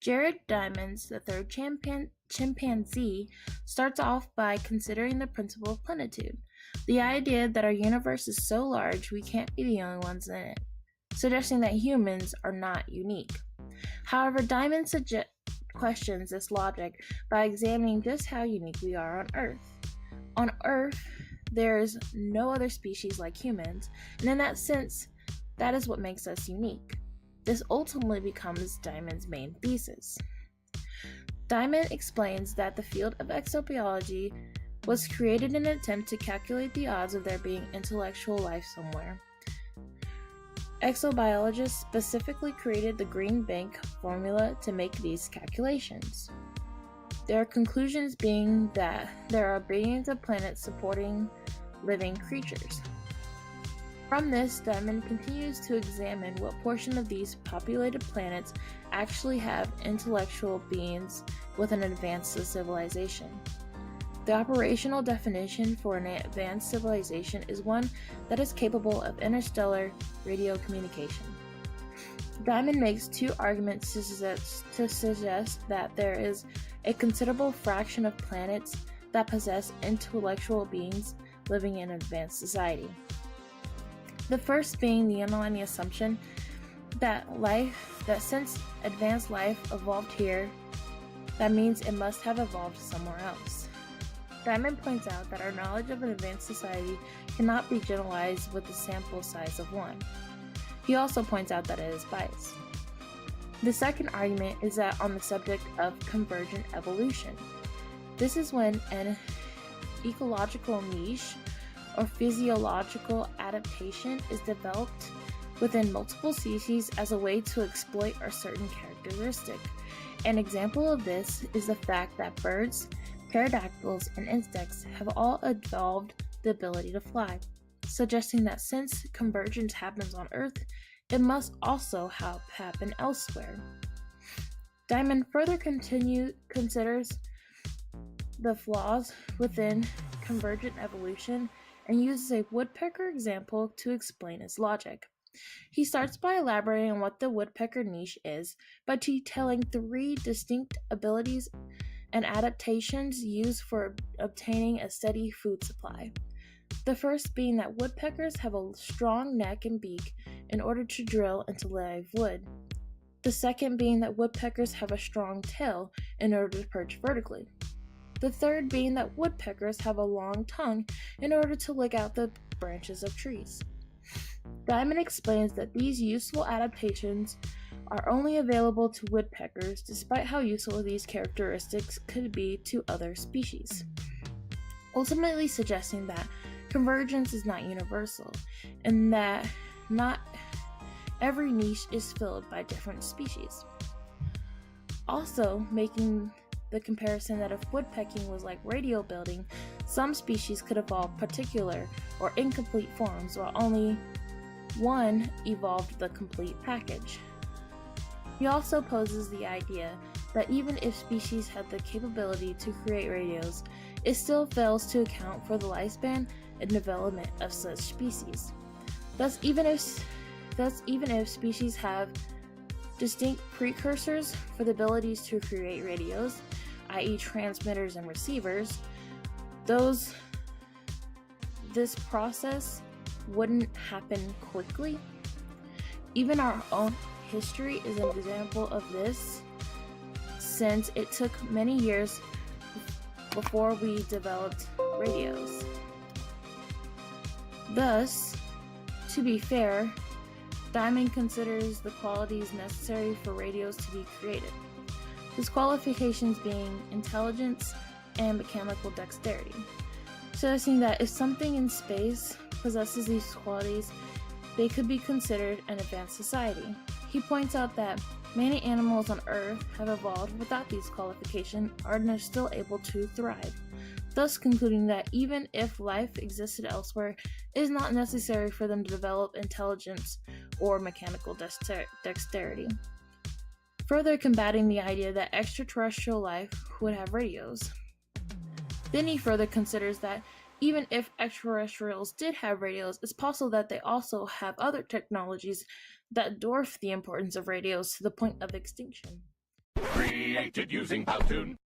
Jared Diamond's the third chimpanzee starts off by considering the principle of plenitude, the idea that our universe is so large we can't be the only ones in it, suggesting that humans are not unique. However, Diamond questions this logic by examining just how unique we are on Earth. On Earth, there is no other species like humans, and in that sense, that is what makes us unique. This ultimately becomes Diamond's main thesis. Diamond explains that the field of exobiology was created in an attempt to calculate the odds of there being intellectual life somewhere. Exobiologists specifically created the Green Bank formula to make these calculations. Their conclusions being that there are billions of planets supporting living creatures. From this, Diamond continues to examine what portion of these populated planets actually have intellectual beings with an advanced civilization. The operational definition for an advanced civilization is one that is capable of interstellar radio communication. Diamond makes two arguments to suggest that there is a considerable fraction of planets that possess intellectual beings living in advanced society. The first being the underlying assumption that since advanced life evolved here, that means it must have evolved somewhere else. Diamond points out that our knowledge of an advanced society cannot be generalized with the sample size of one. He also points out that it is biased. The second argument is that on the subject of convergent evolution. This is when an ecological niche or physiological adaptation is developed within multiple species as a way to exploit a certain characteristic. An example of this is the fact that birds, pterodactyls, and insects have all evolved the ability to fly, suggesting that since convergence happens on Earth, it must also happen elsewhere. Diamond further considers the flaws within convergent evolution and uses a woodpecker example to explain his logic. He starts by elaborating on what the woodpecker niche is by detailing three distinct abilities and adaptations used for obtaining a steady food supply. The first being that woodpeckers have a strong neck and beak in order to drill into live wood. The second being that woodpeckers have a strong tail in order to perch vertically. The third being that woodpeckers have a long tongue in order to lick out the branches of trees. Diamond explains that these useful adaptations are only available to woodpeckers despite how useful these characteristics could be to other species, ultimately suggesting that convergence is not universal and that not every niche is filled by different species. Also making the comparison that if woodpecking was like radio building, some species could evolve particular or incomplete forms while only one evolved the complete package. He also poses the idea that even if species had the capability to create radios, it still fails to account for the lifespan and development of such species. Thus, even if species have distinct precursors for the abilities to create radios, i.e. transmitters and receivers, this process wouldn't happen quickly. Even our own history is an example of this, since it took many years before we developed radios. Thus, to be fair, Diamond considers the qualities necessary for radios to be created, his qualifications being intelligence and mechanical dexterity, suggesting that if something in space possesses these qualities, they could be considered an advanced society. He points out that many animals on Earth have evolved without these qualifications and are still able to thrive, thus concluding that even if life existed elsewhere, it is not necessary for them to develop intelligence or mechanical dexterity, further combating the idea that extraterrestrial life would have radios. Then he further considers that even if extraterrestrials did have radios, it's possible that they also have other technologies that dwarf the importance of radios to the point of extinction. created using Powtoon.